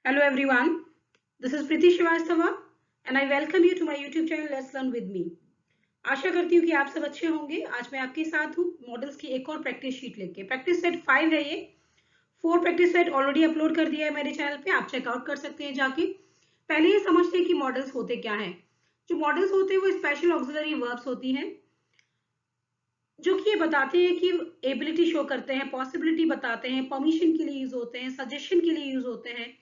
Hello everyone, this is Priti Srivastava and I welcome you to my YouTube channel Let's Learn with me. आशा करती हूँ कि आप सब अच्छे होंगे। आज मैं आपके साथ हूँ मॉडल्स की एक और प्रैक्टिस शीट लेके। प्रैक्टिस सेट 5 है ये। 4 प्रैक्टिस सेट ऑलरेडी अपलोड कर दिया है मेरे चैनल पे, आप चेकआउट कर सकते हैं जाके। पहले ये समझते हैं कि मॉडल्स होते क्या हैं। जो मॉडल्स होते हैं वो स्पेशल ऑक्सिलरी वर्ब्स होती हैं जो कि ये बताते हैं कि एबिलिटी शो करते हैं, पॉसिबिलिटी बताते हैं, परमिशन के लिए यूज होते हैं, सजेशन के लिए यूज होते हैं,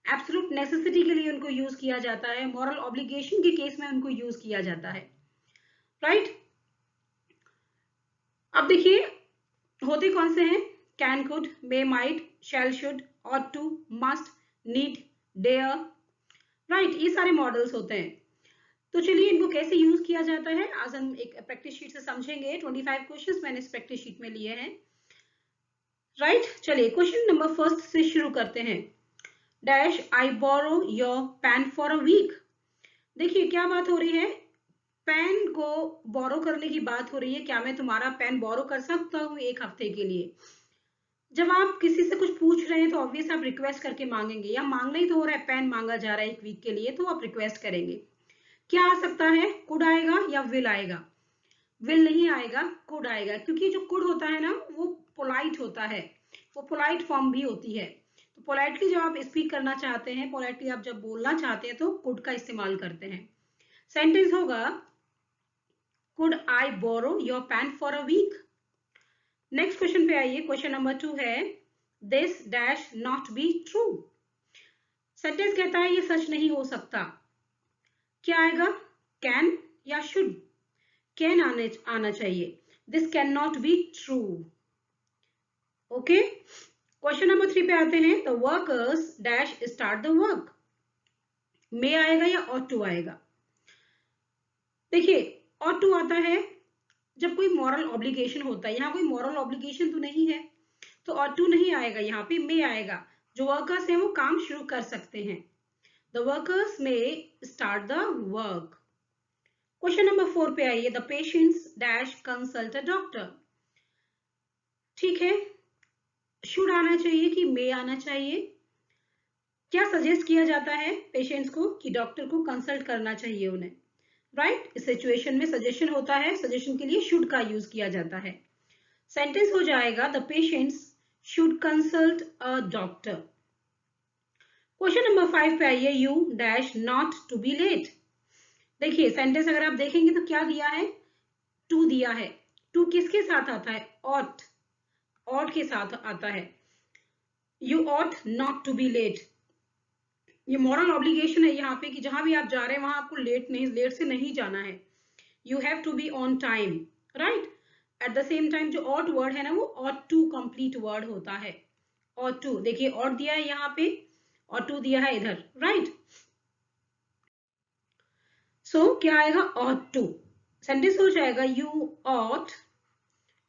एब्सोल्यूट नेसेसिटी के लिए उनको यूज किया जाता है, मॉरल ऑब्लिगेशन के केस में उनको यूज किया जाता है। राइट, अब देखिए होते कौन से हैं। Can, could, may, might, shall, should, ought to, must, need, dare. Right, ये सारे मॉडल्स होते हैं। तो चलिए इनको कैसे यूज किया जाता है आज हम एक प्रैक्टिस शीट से समझेंगे। 25 क्वेश्चंस मैंने इस प्रैक्टिस शीट में लिए हैं। राइट, चलिए क्वेश्चन नंबर फर्स्ट से शुरू करते हैं। Dash I borrow your pen for a week. देखिए क्या बात हो रही है, पेन को बोरो करने की बात हो रही है। क्या मैं तुम्हारा पेन बोरो कर सकता हूँ एक हफ्ते के लिए। जब आप किसी से कुछ पूछ रहे हैं तो ऑब्वियस आप रिक्वेस्ट करके मांगेंगे, या मांगना ही तो हो रहा है, पेन मांगा जा रहा है एक वीक के लिए, तो आप रिक्वेस्ट करेंगे। क्या आ सकता है, कुड आएगा या विल आएगा। विल नहीं आएगा, कुड आएगा, क्योंकि जो कुड होता है ना वो पोलाइट होता है, वो पोलाइट फॉर्म भी होती है। तो पोलाइटली जब आप स्पीक करना चाहते हैं, पोलाइटली आप जब बोलना चाहते हैं तो कुड का इस्तेमाल करते हैं। सेंटेंस होगा could I borrow your pen for a week. Next question पे आइए, क्वेश्चन नंबर 2 है this dash not be true. Sentence कहता है ये सच नहीं हो सकता। क्या आएगा, कैन या शुड। कैन आना चाहिए, this can not be true. Okay, question number 3 पे आते हैं। The workers dash start the work. May आएगा या ऑट टू आएगा। देखिए ऑट टू आता है जब कोई मॉरल ऑब्लिगेशन होता है। यहाँ कोई मॉरल ऑब्लिगेशन तो नहीं है, तो ऑट टू नहीं आएगा, यहाँ पे मे आएगा। जो वर्कर्स हैं वो काम शुरू कर सकते हैं। The workers may start the work. Question number 4 पे आइए। The patients dash consult a doctor. ठीक है, शुड आना चाहिए कि मे आना चाहिए। क्या सजेस्ट किया जाता है पेशेंट्स को कि डॉक्टर को कंसल्ट करना चाहिए उन्हें। राइट, इस सिचुएशन में सजेशन होता है, सजेशन के लिए शुड का यूज किया जाता है। सेंटेंस हो जाएगा the patients should consult a doctor. Question number 5 पे आइए। You dash not to be late. देखिए सेंटेंस अगर आप देखेंगे तो क्या दिया है, टू दिया है। टू किसके साथ आता है, ऑट, ऑट के साथ आता है। You ought not to be late, ये मॉरल ऑब्लिगेशन है यहाँ पे कि जहां भी आप जा रहे हैं वहां आपको लेट से नहीं जाना है। You have to be on time. Right, at the same time जो ऑट वर्ड है ना वो ऑट टू कंप्लीट वर्ड होता है। ऑट टू, देखिए ऑट दिया है यहाँ पे और टू दिया है इधर। राइट, सो क्या आएगा, ऑट टू। सेंटेंस हो जाएगा you ought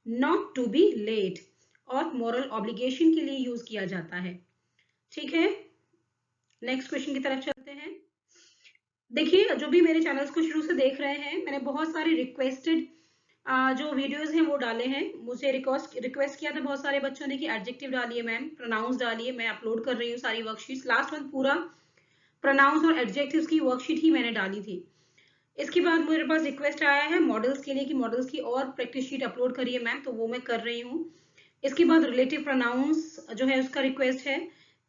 not to be late. Ought moral obligation के लिए यूज किया जाता है। ठीक है, नेक्स्ट क्वेश्चन की तरफ चलते हैं। देखिए जो भी मेरे चैनल्स को शुरू से देख रहे हैं, मैंने बहुत सारे रिक्वेस्टेड जो वीडियोस हैं वो डाले हैं। मुझे रिक्वेस्ट किया था बहुत सारे बच्चों ने कि एडजेक्टिव डालिए मैम, प्रोनाउंस डालिए। मैं अपलोड कर रही हूँ सारी वर्कशीट्स। लास्ट मंथ पूरा प्रोनाउंस और एडजेक्टिव्स की वर्कशीट ही मैंने डाली थी। इसके बाद मेरे पास रिक्वेस्ट आया है मॉडल्स के लिए कि मॉडल्स की और प्रैक्टिस शीट अपलोड करिए मैम, तो वो मैं कर रही हूँ। इसके बाद रिलेटिव प्रोनाउंस जो है उसका रिक्वेस्ट है।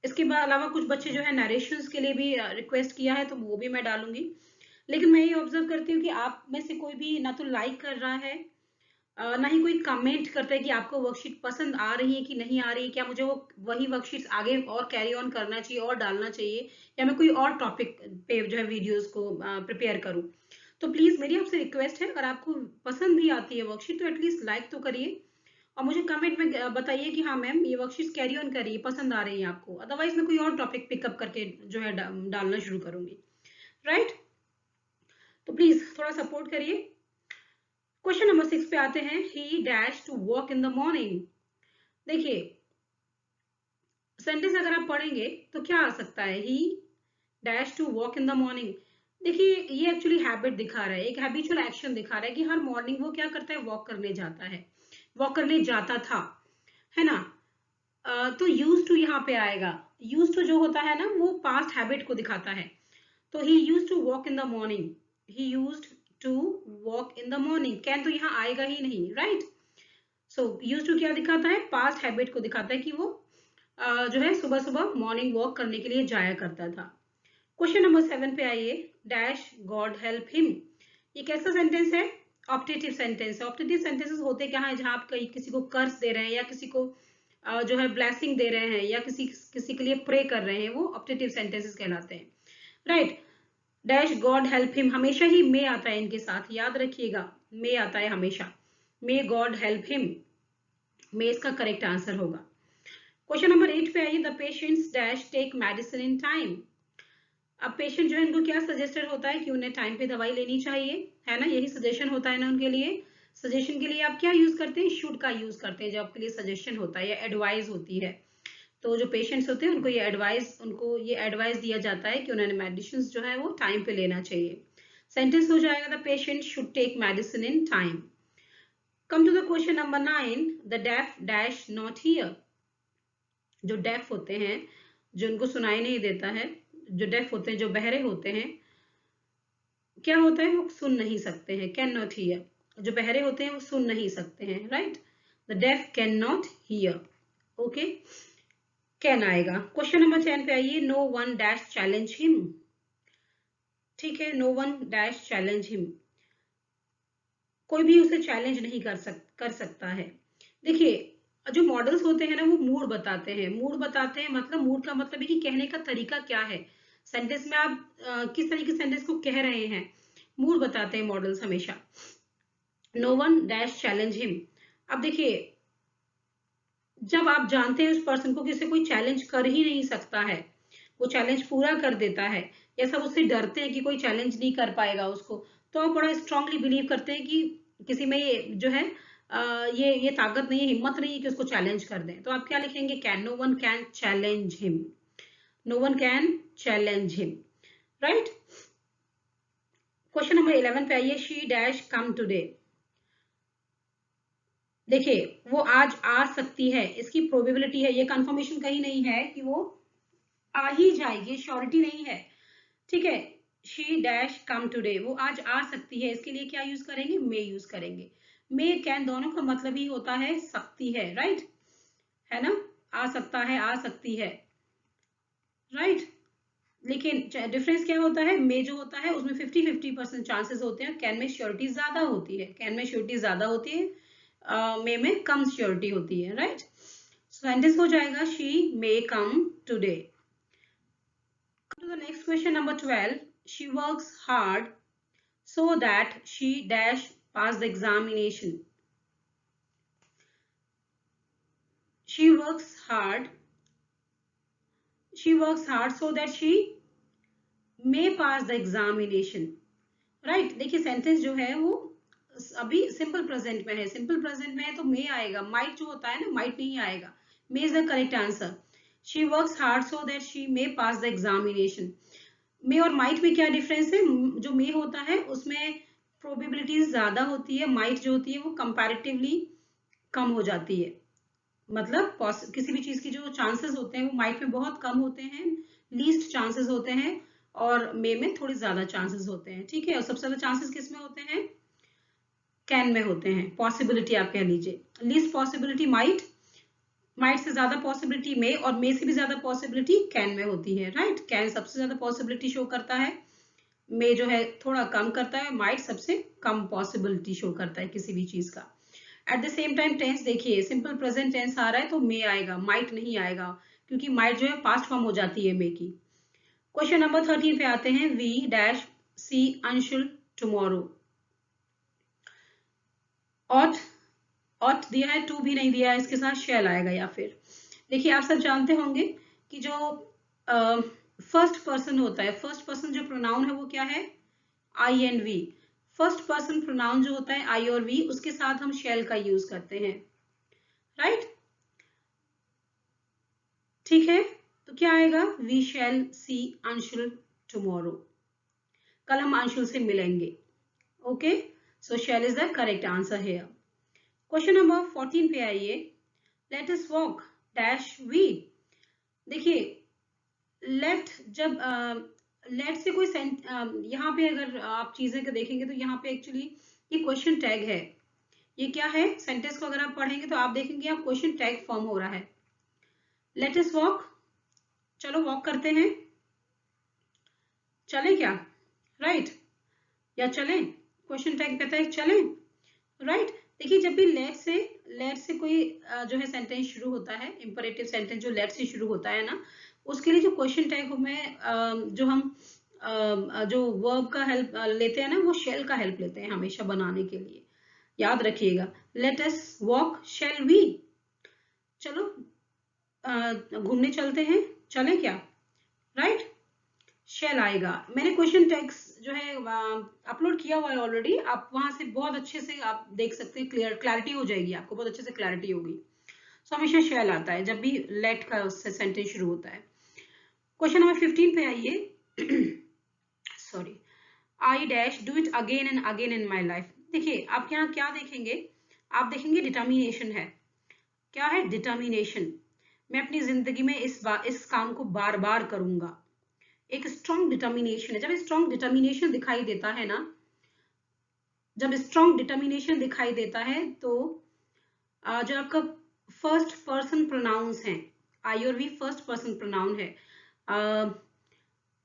इसके बाद अलावा कुछ बच्चे जो है नरेशंस के लिए भी रिक्वेस्ट किया है, तो वो भी मैं डालूंगी। लेकिन मैं ये ऑब्जर्व करती हूँ कि आप में से कोई भी ना तो लाइक कर रहा है, ना ही कोई कमेंट करता है कि आपको वर्कशीट पसंद आ रही है कि नहीं आ रही है, क्या मुझे वो वही वर्कशीट्स आगे और कैरी ऑन करना चाहिए और डालना चाहिए, या मैं कोई और टॉपिक पे जो है वीडियोस को प्रिपेयर करूँ। तो प्लीज मेरी आपसे रिक्वेस्ट है, अगर आपको पसंद भी आती है वर्कशीट तो एटलीस्ट लाइक तो करिए और मुझे कमेंट में बताइए कि हाँ मैम ये वर्कशीट कैरी ऑन करिए, पसंद आ रही है आपको। अदरवाइज मैं कोई और टॉपिक पिकअप करके जो है डालना शुरू करूंगी। राइट, तो प्लीज थोड़ा सपोर्ट करिए। क्वेश्चन नंबर 6 पे आते हैं। He dash to walk in the morning. देखिए सेंटेंस अगर आप पढ़ेंगे तो क्या आ सकता है, he dash to walk in the morning. देखिए ये एक्चुअली हैबिट दिखा रहा है, एक हैबिचुअल एक्शन दिखा रहा है कि हर मॉर्निंग वो क्या करता है, वॉक करने जाता है, वॉक करने जाता था, है ना। तो यूज टू यहाँ पे आएगा। यूज टू जो होता है ना वो पास्ट हैबिट को दिखाता है। तो he use to walk in the morning, he use to walk in the morning, can तो यहाँ आएगा ही नहीं, राइट। सो यूज टू क्या दिखाता है, पास्ट हैबिट को दिखाता है कि वो जो है सुबह सुबह मॉर्निंग वॉक करने के लिए जाया करता था। क्वेश्चन नंबर 7 पे आइए, डैश गॉड हेल्प हिम। ये कैसा सेंटेंस है, ऑप्टेटिव सेंटेंस है। ऑप्टेटिव सेंटेंसेस होते क्या है, जहां आप कहीं किसी को कर्स दे रहे हैं या किसी को जो है ब्लेसिंग दे रहे हैं या किसी के लिए प्रे कर रहे हैं, वो ऑप्टेटिव सेंटेंसेस कहलाते हैं, right. Dash God help him, हमेशा ही मे आता है इनके साथ, याद रखिएगा मे आता है हमेशा। May God help him, may इसका करेक्ट आंसर होगा। क्वेश्चन नंबर 8 पे आइए, the patients dash take medicine in time. अब पेशेंट जो है उनको क्या सजेस्टेड होता है कि उन्हें टाइम पे दवाई लेनी चाहिए, है ना, यही सजेशन होता है ना उनके लिए। सजेशन के लिए आप क्या यूज करते हैं, शुड का यूज करते हैं जब आपके लिए सजेशन होता है या एडवाइस होती है। तो जो पेशेंट्स होते हैं उनको ये एडवाइस दिया जाता है कि उन्होंने मेडिसिन जो है वो टाइम पे लेना चाहिए। सेंटेंस हो जाएगा, the patient should take medicine in time. Come to the question number 9, the deaf dash not hear. जो डेफ होते हैं, जो उनको सुनाई नहीं देता है, जो डेफ होते हैं, जो बहरे होते हैं, क्या होता है, वो सुन नहीं सकते हैं, कैन नॉट हियर। जो बहरे होते हैं वो सुन नहीं सकते हैं, right. The deaf can not hear, okay, can आएगा। क्वेश्चन नंबर 10 पे आइए, no one dash challenge him. ठीक है, no one dash challenge him, कोई भी उसे चैलेंज नहीं कर सकता है। देखिए, जो मॉडल्स होते हैं ना वो मूड बताते हैं, मूड बताते हैं, मतलब मूड का मतलब है कि कहने का तरीका क्या है, सेंटेंस में आप किस तरीके से सेंटेंस को कह रहे हैं, मूड बताते हैं मॉडल्स हमेशा। No one dash challenge him, अब देखिए जब आप जानते हैं उस पर्सन को कि उसे कोई चैलेंज कर ही नहीं सकता है, वो चैलेंज पूरा कर देता है, या सब उससे डरते हैं कि कोई चैलेंज नहीं कर पाएगा उसको, तो आप बड़ा स्ट्रांगली बिलीव करते हैं कि किसी में ये जो है ये ताकत नहीं है, हिम्मत नहीं है कि उसको चैलेंज कर दें, तो आप क्या लिखेंगे, can, no one can challenge him, no one can challenge him, right. Question number 11 पे आइए, शी डैश कम टुडे। देखिए वो आज आ सकती है, इसकी प्रोबेबिलिटी है, ये कंफर्मेशन कहीं नहीं है कि वो आ ही जाएगी, श्योरिटी नहीं है, ठीक है। शी डैश कम टुडे, वो आज आ सकती है, इसके लिए क्या यूज करेंगे, मे यूज करेंगे। मे कैन दोनों का मतलब ही होता है सकती है, राइट, है ना, आ सकता है, आ सकती है, राइट। लेकिन डिफरेंस क्या होता है, मे जो होता है उसमें 50-50% चांसेस होते हैं, कैन में श्योरिटी ज्यादा होती है, कैन में श्योरिटी ज्यादा होती है, मे में कम श्योरिटी होती है, राइट। सेंटेंस हो जाएगा, she may come today. To the next question number 12, she works hard so that she dash pass the examination. She works hard so that she may pass the examination, right। देखिए sentence जो है वो अभी simple present में है, simple present में है तो मे आएगा, माइट जो होता है ना माइट नहीं आएगा, may is the correct answer. She works hard so that she may pass the examination. May और माइट में क्या डिफरेंस है, जो मे होता है उसमें प्रोबेबिलिटीज ज्यादा होती है, माइट जो होती है वो कंपैरेटिवली कम हो जाती है, मतलब किसी भी चीज की जो चांसेस होते हैं वो माइट में बहुत कम होते हैं, लीस्ट चांसेस होते हैं, और मे में थोड़ी ज्यादा चांसेस होते हैं, ठीक है। और सबसे ज्यादा चांसेस किस में होते हैं, कैन में होते हैं, पॉसिबिलिटी आप कह लीजिए, least possibility might, might say ज्यादा पॉसिबिलिटी में, और मे से भी ज्यादा पॉसिबिलिटी कैन में होती है, राइट। कैन सबसे ज्यादा पॉसिबिलिटी शो करता है, मे जो है थोड़ा कम करता है, माइट सबसे कम पॉसिबिलिटी शो करता है किसी भी चीज का। At the same time tense देखिए, सिंपल प्रेजेंट टेंस आ रहा है तो मे आएगा, माइट नहीं आएगा, क्योंकि माइट जो है पास्ट फॉर्म हो जाती है मे की। क्वेश्चन नंबर 13 पे आते हैं, we dash see Anshul tomorrow. Ought दिया है, टू भी नहीं दिया है, इसके साथ शेल आएगा या फिर। देखिए आप सब जानते होंगे कि जो फर्स्ट पर्सन होता है, फर्स्ट पर्सन जो प्रोनाउन है वो क्या है, I and we. First person pronoun जो होता है आई और वी, उसके साथ हम शेल का यूज करते हैं, राइट, ठीक है। तो क्या आएगा, we shall see Anshul tomorrow, कल हम अंशुल से मिलेंगे, okay. So shall is the correct answer here. Question number 14 पे आइए, let us walk dash we. देखिए लेट जब लेट से कोई यहाँ पे अगर आप चीजें को देखेंगे तो यहाँ पे एक्चुअली ये क्वेश्चन टैग है। ये क्या है? सेंटेंस को अगर आप पढ़ेंगे तो आप देखेंगे आप क्वेश्चन टैग फॉर्म हो रहा है। लेट अस वॉक, चलो वॉक करते हैं, चले क्या? राइट या चलें? क्वेश्चन टैग कहता है चलें, राइट। देखिए जब भी लेट से कोई जो है सेंटेंस शुरू होता है, इंपरेटिव सेंटेंस जो लेट से शुरू होता है ना, उसके लिए जो क्वेश्चन टैग में जो हम जो वर्ब का हेल्प लेते हैं ना, वो शेल का हेल्प लेते हैं हमेशा बनाने के लिए। याद रखिएगा, let us walk, shall we, चलो घूमने चलते हैं, चलें क्या? राइट, शेल आएगा। मैंने क्वेश्चन टैग्स जो है अपलोड किया हुआ है ऑलरेडी, आप वहां से बहुत अच्छे से आप देख सकते हैं, क्लैरिटी हो जाएगी, आपको बहुत अच्छे से क्लैरिटी होगी। सो हमेशा शेल आता है जब भी लेट का उससे सेंटेंस शुरू होता है। क्वेश्चन नंबर 15 पे आइए। Sorry, I dash do it again and again in my life. देखिए आप यहाँ क्या देखेंगे? आप देखेंगे डिटर्मिनेशन है। क्या है? डिटर्मिनेशन। मैं अपनी जिंदगी में इस काम को बार बार करूंगा। एक स्ट्रॉन्ग डिटर्मिनेशन है। जब स्ट्रॉन्ग डिटर्मिनेशन दिखाई देता है ना, जब स्ट्रॉन्ग डिटर्मिनेशन दिखाई देता है तो जो आपका फर्स्ट पर्सन प्रोनाउंस है, आई और वी फर्स्ट पर्सन प्रोनाउन है।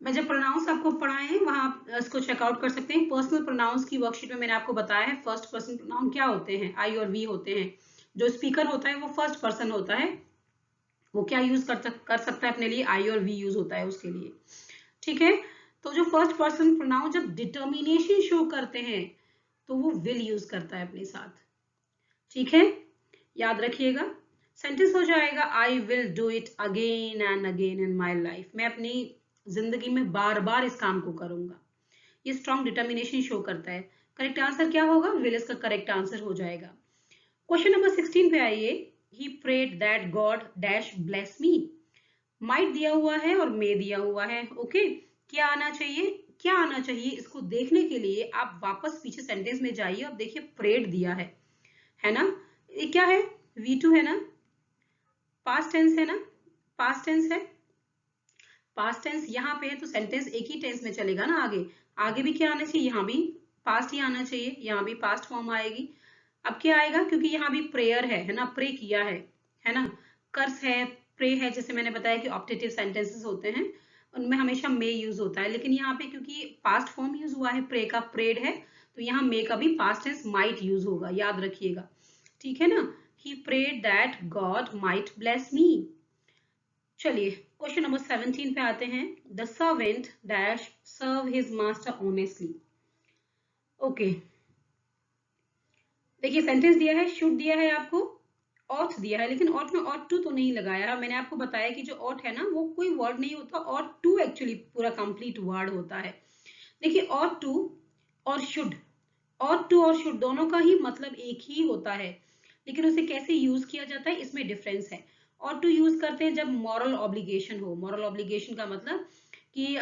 मैं जब प्रोनाउंस आपको पढ़ाए हैं वहां आप इसको चेकआउट कर सकते हैं। पर्सनल प्रोनाउंस की वर्कशीट में मैंने आपको बताया है फर्स्ट पर्सन प्रोनाउन क्या होते हैं, आई और वी होते हैं। जो स्पीकर होता है वो फर्स्ट पर्सन होता है, वो क्या यूज कर सकता है अपने लिए? आई और वी यूज होता है उसके लिए, ठीक है। तो जो फर्स्ट पर्सन प्रोनाउन जब डिटर्मिनेशन शो करते हैं तो वो विल यूज करता है अपने साथ, ठीक है, याद रखिएगा। सेंटेंस हो जाएगा I will do it again and again in my life. मैं अपनी जिंदगी में बार बार इस काम को करूंगा। ये स्ट्रॉन्ग डिटर्मिनेशन शो करता है। करेक्ट आंसर क्या होगा? विल इसका करेक्ट आंसर हो जाएगा। क्वेश्चन नंबर 16 पे आइए। He prayed that God dash bless me. Might दिया हुआ है और मे दिया हुआ है, ओके। क्या आना चाहिए? क्या आना चाहिए? इसको देखने के लिए आप वापस पीछे सेंटेंस में जाइए और देखिए प्रेड दिया है ना? ये क्या है? V2 है ना? पास्ट टेंस है ना? पास्ट टेंस है। पास्ट टेंस यहाँ पे है तो सेंटेंस एक ही टेंस में चलेगा ना। आगे आगे भी क्या आना चाहिए? यहाँ भी पास्ट ही आना चाहिए, यहाँ भी पास्ट फॉर्म आएगी। अब क्या आएगा? क्योंकि यहाँ भी प्रेयर है ना, प्रे किया है ना, कर्स है, प्रे है। जैसे मैंने बताया कि ऑप्टेटिव सेंटेंसेस होते हैं उनमें हमेशा मे यूज होता है, लेकिन यहाँ पे क्योंकि पास्ट फॉर्म यूज हुआ है, प्रे का प्रेड है, तो यहाँ मे का भी पास्ट टेंस माइट यूज होगा, याद रखिएगा, ठीक है ना। He prayed that God might bless me. चलिए क्वेश्चन नंबर 17 पे आते हैं। The servant dash serve his master honestly. Okay, देखिए सेंटेंस दिया है, शुड दिया है आपको, ऑट दिया है, लेकिन ऑट में ऑट टू तो नहीं लगाया। मैंने आपको बताया कि जो ऑट है ना वो कोई वर्ड नहीं होता, ऑट टू एक्चुअली पूरा कंप्लीट वर्ड होता है। देखिए ऑट टू और शुड, ऑट टू और शुड दोनों का ही मतलब एक ही होता है, लेकिन उसे कैसे यूज किया जाता है इसमें डिफरेंस है। ऑट टू यूज करते हैं जब मॉरल ऑब्लिगेशन हो। मॉरल ऑब्लिगेशन का मतलब कि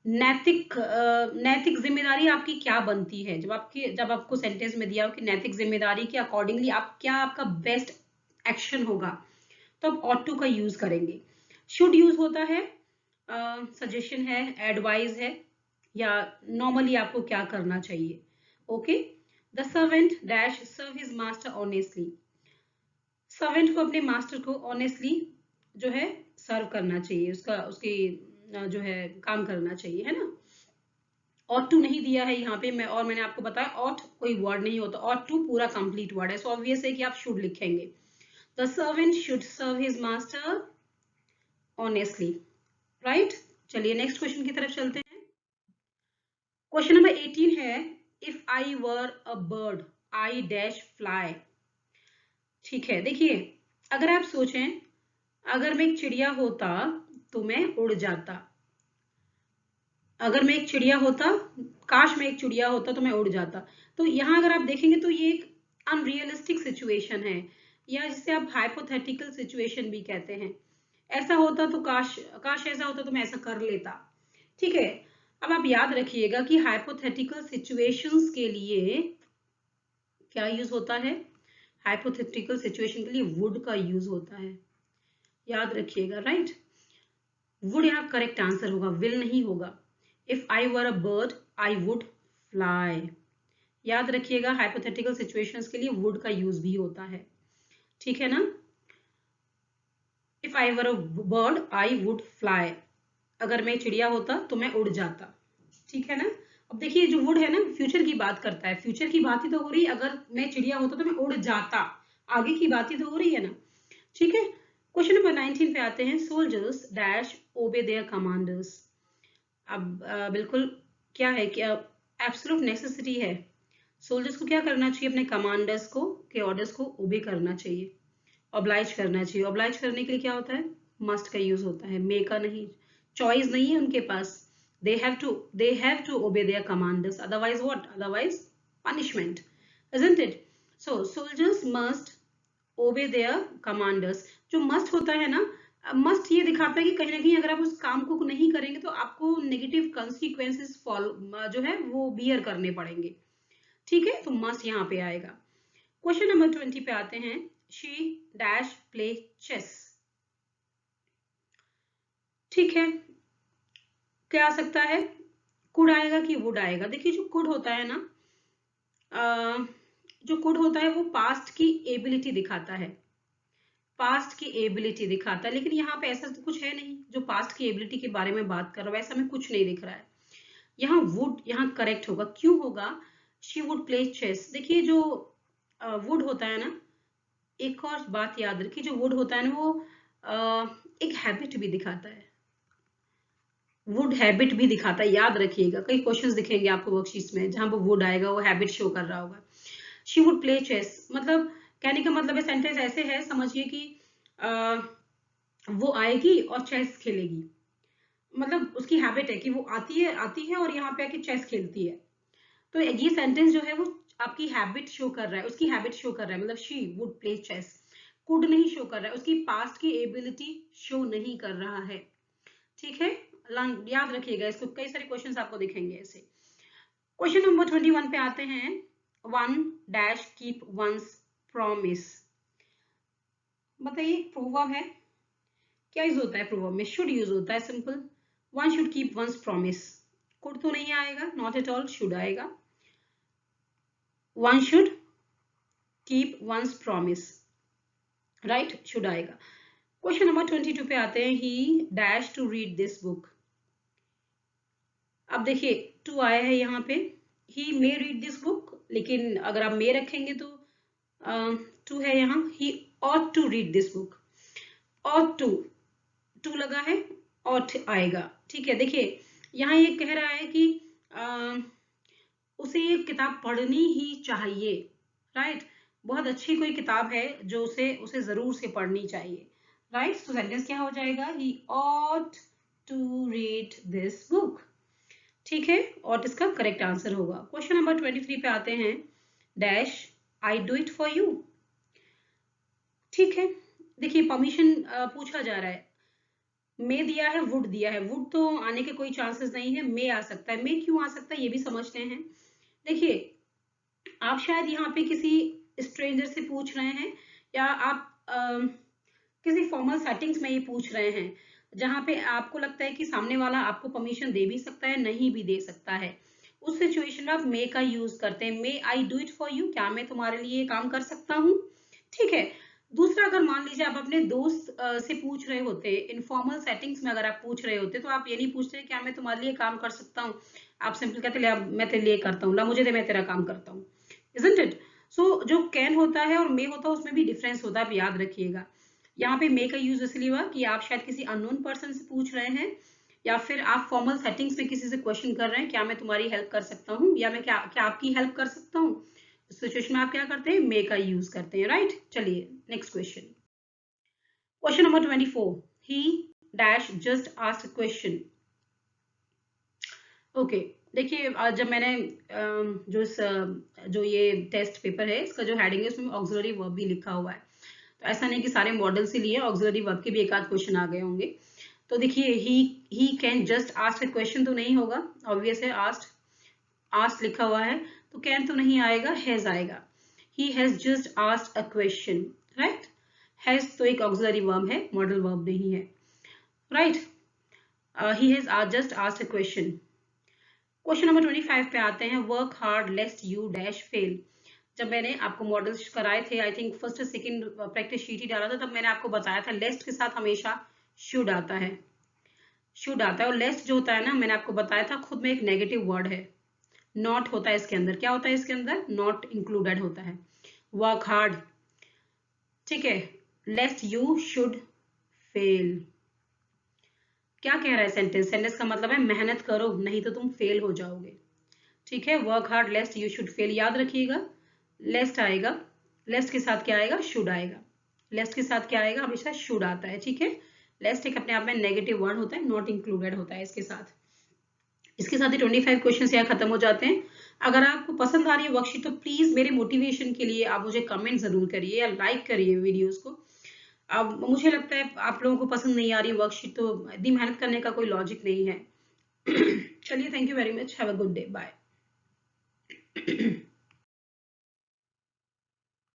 नैतिक जिम्मेदारी आपकी क्या बनती है। जब आपको सेंटेंस में दिया हो कि नैतिक जिम्मेदारी के अकॉर्डिंगली आप क्या, आपका बेस्ट एक्शन होगा, तो आप ऑट टू का यूज करेंगे। शुड यूज होता है सजेशन है, एडवाइस है, या नॉर्मली आपको क्या करना चाहिए, okay. The servant dash serve his master honestly. Servant को अपने मास्टर को ऑनेस्टली जो है सर्व करना चाहिए, उसकी जो है काम करना चाहिए, है ना। ऑट टू नहीं दिया है यहाँ पे, मैंने आपको बताया ऑट कोई वर्ड नहीं होता, ऑट टू पूरा कंप्लीट वर्ड है, सो ऑब्वियस है कि आप शुड लिखेंगे। The servant should serve his master honestly, right. चलिए नेक्स्ट क्वेश्चन की तरफ चलते हैं। क्वेश्चन नंबर 18 है। If I were a bird I dash fly. ठीक है, देखिए अगर आप सोचें अगर मैं एक चिड़िया होता तो मैं उड़ जाता। अगर मैं एक चिड़िया होता, काश मैं एक चिड़िया होता तो मैं उड़ जाता। तो यहाँ अगर आप देखेंगे तो ये एक अनरियलिस्टिक सिचुएशन है, या जिसे आप हाइपोथेटिकल सिचुएशन भी कहते हैं। ऐसा होता तो काश ऐसा होता तो मैं ऐसा कर लेता, ठीक है। अब आप याद रखिएगा कि हाइपोथेटिकल सिचुएशंस के लिए क्या यूज होता है? हाइपोथेटिकल सिचुएशन के लिए वुड का यूज होता है, याद रखिएगा, राइट। वुड यहाँ करेक्ट आंसर होगा, विल नहीं होगा। If I were a bird I would fly. याद रखिएगा हाइपोथेटिकल सिचुएशंस के लिए वुड का यूज भी होता है, ठीक है ना। If I were a bird I would fly, अगर मैं चिड़िया होता तो मैं उड़ जाता, ठीक है ना। अब देखिए जो वुड है ना फ्यूचर की बात करता है, फ्यूचर की बात ही तो हो रही है, अगर मैं चिड़िया होता तो मैं उड़ जाता, आगे की बात ही तो हो रही है ना, ठीक है। क्वेश्चन नंबर 19 पे आते हैं, सोल्जर्स डैश ओबे देयर कमांडर्स। अब बिल्कुल क्या है, क्या एब्सोल्यूट नेसेसिटी है, सोल्जर्स को क्या करना चाहिए, अपने कमांडर्स को के ऑर्डर्स को ओबे करना चाहिए, ऑब्लाइज करना चाहिए। ऑब्लाइज करने के लिए क्या होता है, मस्ट का यूज होता है, मे का नहीं, चॉइस नहीं है उनके पास। they have to obey their commanders, otherwise what, otherwise punishment, isn't it? So soldiers must obey their commanders। जो must होता है ना, मस्ट ये दिखाता है कि कहीं ना कहीं अगर आप उस काम को नहीं करेंगे तो आपको नेगेटिव कंसिक्वेंसेस फॉलो जो है वो बियर करने पड़ेंगे, ठीक है। तो मस्ट यहाँ पे आएगा। क्वेश्चन नंबर 20 पे आते हैं, शी डैश प्ले चेस, ठीक है। क्या आ सकता है, कुड आएगा कि वुड आएगा। देखिए जो कुड होता है ना, जो कुड होता है वो पास्ट की एबिलिटी दिखाता है, पास्ट की एबिलिटी दिखाता है, लेकिन यहाँ पे ऐसा तो कुछ है नहीं जो पास्ट की एबिलिटी के बारे में बात कर रहा है, ऐसा में कुछ नहीं दिख रहा है। यहाँ वुड यहाँ करेक्ट होगा, क्यों होगा, शी वुड प्ले चेस। देखिए जो वुड होता है ना, एक और बात याद रखिए, जो वुड होता है ना वो एक हैबिट भी दिखाता है, वुड हैबिट भी दिखाता है, याद रखिएगा। कई क्वेश्चंस दिखेंगे आपको वर्कशीट्स में जहां पर वुड आएगा, वो हैबिट शो कर रहा होगा। शी वुड प्ले चेस, मतलब कहने का मतलब है सेंटेंस ऐसे है, समझिए कि वो आएगी और चेस खेलेगी, मतलब उसकी हैबिट है कि वो आती है और यहाँ पे आके चेस खेलती है। तो ये सेंटेंस जो है वो आपकी हैबिट शो कर रहा है, उसकी हैबिट शो कर रहा है, मतलब she would play chess. Could नहीं शो कर रहा है, उसकी पास्ट की एबिलिटी शो नहीं कर रहा है, ठीक है। याद रखिएगा इसको, कई सारे क्वेश्चंस आपको दिखेंगे ऐसे। क्वेश्चन नंबर 21 पे आते हैं, one dash keep one's promise. बताइए प्रोवर्ब है, क्या यूज होता है प्रोवर्ब में, शुड यूज होता है, simple. One should keep one's promise, could तो नहीं आएगा, नॉट एट ऑल, शुड आएगा। One should keep one's promise, right, should आएगा। क्वेश्चन नंबर 22 पे आते हैं, he dash to read this book. अब देखिए टू आया है यहाँ पे, he may read this book, लेकिन अगर आप मे रखेंगे तो टू है यहाँ, he ought to read this book, ought to लगा है, ऑट आएगा, ठीक है। देखिए यहाँ ये कह रहा है कि उसे ये किताब पढ़नी ही चाहिए, राइट, बहुत अच्छी कोई किताब है जो उसे जरूर से पढ़नी चाहिए, राइट। तो सेंटेंस क्या हो जाएगा, he ought to read this book, ठीक है, और इसका करेक्ट आंसर होगा। क्वेश्चन नंबर 23 पे आते हैं, dash I do it for you, ठीक है। देखिए परमिशन पूछा जा रहा है, मे दिया है, वुड दिया है, वुड तो आने के कोई चांसेस नहीं है, मे आ सकता है, मे क्यों आ सकता है ये भी समझते हैं। देखिए आप शायद यहाँ पे किसी स्ट्रेंजर से पूछ रहे हैं, या आप किसी फॉर्मल सेटिंग्स में ये पूछ रहे हैं जहां पे आपको लगता है कि सामने वाला आपको परमिशन दे भी सकता है, नहीं भी दे सकता है, उस सिचुएशन में आप मे का यूज करते हैं, may I do it for you, क्या मैं तुम्हारे लिए ये काम कर सकता हूँ, ठीक है। दूसरा, अगर मान लीजिए आप अपने दोस्त से पूछ रहे होते, इनफॉर्मल सेटिंग्स में अगर आप पूछ रहे होते, तो आप ये नहीं पूछते क्या मैं तुम्हारे लिए काम कर सकता हूँ, आप सिंपल कहते ले मैं तेरे लिए करता हूँ, ला मुझे दे मैं तेरा काम करता हूँ, इजंट इट। सो जो कैन होता है और मे होता है उसमें भी डिफरेंस होता है, आप याद रखिएगा। यहाँ पे मे का यूज इसलिए हुआ कि आप शायद किसी अननोन पर्सन से पूछ रहे हैं, या फिर आप फॉर्मल सेटिंग्स में किसी से क्वेश्चन कर रहे हैं, क्या मैं तुम्हारी हेल्प कर सकता हूँ, या मैं क्या आपकी हेल्प कर सकता हूँ, इस सिचुएशन में आप क्या करते हैं, मे का यूज करते हैं, राइट। चलिए नेक्स्ट क्वेश्चन, क्वेश्चन नंबर 24, ही dash just asked question. Okay, देखिए जब मैंने जो ये टेस्ट पेपर है इसका जो हेडिंग है उसमें ऑक्सिलरी वर्ब भी लिखा हुआ है, तो ऐसा नहीं कि सारे मॉडल से लिए, ऑक्सिलरी वर्ब के भी एक आध क्वेश्चन आ गए होंगे। तो देखिए he can just ask a question तो नहीं होगा, ऑब्वियस है, आस्क लिखा हुआ है तो कैन तो नहीं आएगा, हैज आएगा। He has just asked a question, right. Has तो एक ऑक्सिलरी वर्ब है, मॉडल वर्ब नहीं है, right. He has just asked a question. Question number 25 पे आते हैं, work hard lest you dash fail. जब मैंने आपको मॉडल्स कराए थे, I think first second practice sheet ही डाला था, तब मैंने आपको बताया था लेस्ट के साथ हमेशा शुड आता है, शुड आता है। और लेस्ट जो होता है ना, मैंने आपको बताया था खुद में एक नेगेटिव वर्ड है, नॉट होता है इसके अंदर। क्या होता है इसके अंदर? नॉट इंक्लूडेड होता है। वर्क हार्ड, ठीक है, लेस्ट यू शुड फेल। क्या कह रहा है सेंटेंस? सेंटेंस का मतलब है मेहनत करो नहीं तो तुम फेल हो जाओगे, ठीक है। Work hard lest you should fail, याद रखिएगा। लेस्ट आएगा, लेस्ट के साथ क्या आएगा? शुड आएगा। लेस्ट के साथ क्या आएगा? हमेशा शुड आता है, ठीक है। लेस्ट एक अपने आप में नेगेटिव वर्ड होता है, नॉट इंक्लूडेड होता है इसके साथ। इसके साथ ही 25 क्वेश्चन यहाँ खत्म हो जाते हैं। अगर आपको पसंद आ रही है वर्कशीट तो प्लीज मेरे मोटिवेशन के लिए आप मुझे कमेंट जरूर करिए या लाइक करिए वीडियोस को। अब मुझे लगता है आप लोगों को पसंद नहीं आ रही वर्कशीट तो इतनी मेहनत करने का कोई लॉजिक नहीं है। चलिए, thank you very much, have a good day, bye.